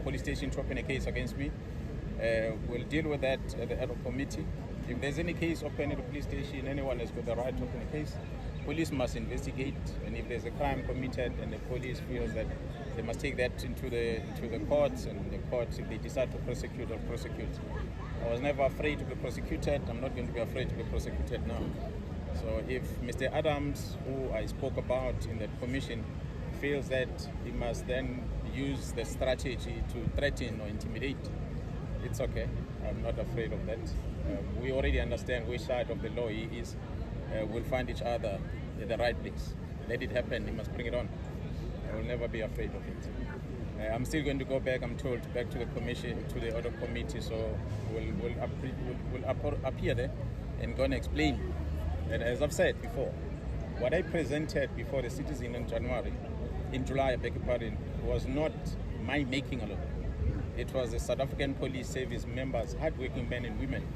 police station to open a case against me. We'll deal with that at the ad hoc committee. If there's any case open at the police station, anyone has got the right to open a case. Police must investigate, and if there's a crime committed and the police feels that they must take that into the courts, and the courts, if they decide to prosecute, they'll prosecute. I was never afraid to be prosecuted. I'm not going to be afraid to be prosecuted now. So if Mr. Adams, who I spoke about in that commission, feels that he must then use the strategy to threaten or intimidate, it's okay. I'm not afraid of that. We already understand which side of the law he is. We'll find each other at the right place. Let it happen. He must bring it on. I will never be afraid of it. I'm still going to go back, I'm told, back to the commission, to the other committee, so we'll appear there and go and explain. And as I've said before, what I presented before the citizen in July, I beg your pardon, was not my making alone. It was the South African Police Service members, hardworking men and women,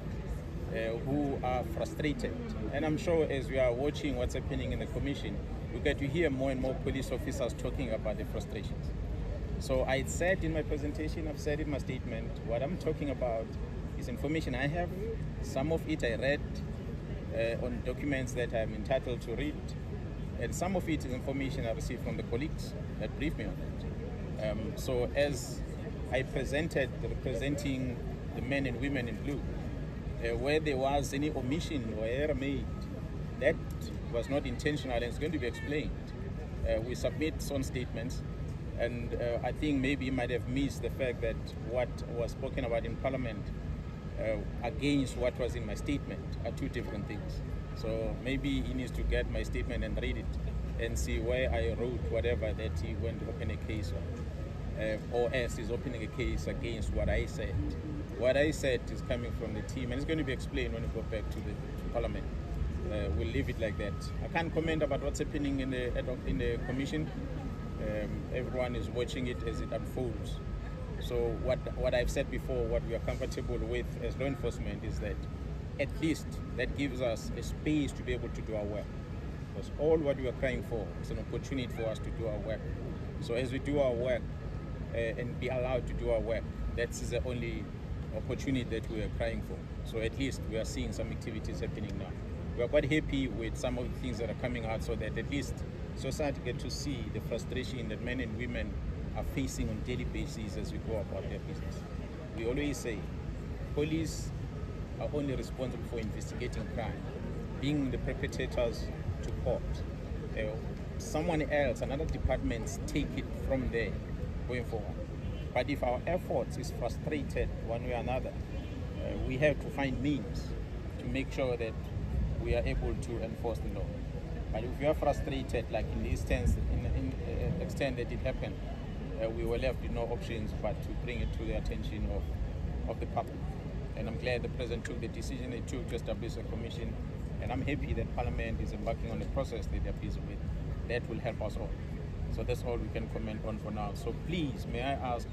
who are frustrated. And I'm sure as we are watching what's happening in the commission, we get to hear more and more police officers talking about the frustrations. So I said in my presentation, I've said in my statement, what I'm talking about is information I have. Some of it I read on documents that I'm entitled to read, and some of it is information I received from the colleagues that briefed me on it. So as I presented, representing the men and women in blue, where there was any omission or error made, that was not intentional and it's going to be explained. We submit some statements, and I think maybe he might have missed the fact that what was spoken about in Parliament against what was in my statement are two different things. So maybe he needs to get my statement and read it and see where I wrote whatever that he went to open a case on, or else he's opening a case against what I said. What I said is coming from the team, and it's going to be explained when we go back to Parliament. We'll leave it like that. I can't comment about what's happening in the commission. Everyone is watching it as it unfolds. So what I've said before, what we are comfortable with as law enforcement is that at least that gives us a space to be able to do our work. Because all what we are crying for is an opportunity for us to do our work. So as we do our work and be allowed to do our work, that is the only opportunity that we are crying for. So at least we are seeing some activities happening now. We are quite happy with some of the things that are coming out, so that at least society get to see the frustration that men and women are facing on a daily basis as we go about their business. We always say police are only responsible for investigating crime, bringing the perpetrators to court. Someone else, another department, take it from there going forward. But if our efforts is frustrated one way or another, we have to find means to make sure that we are able to enforce the law. But if we are frustrated, like in the instance, in the extent that it happened, we were left with no options but to bring it to the attention of the public. And I'm glad the President took the decision he took to establish a commission. And I'm happy that Parliament is embarking on the process that they're busy with. That will help us all. So that's all we can comment on for now. So please, may I ask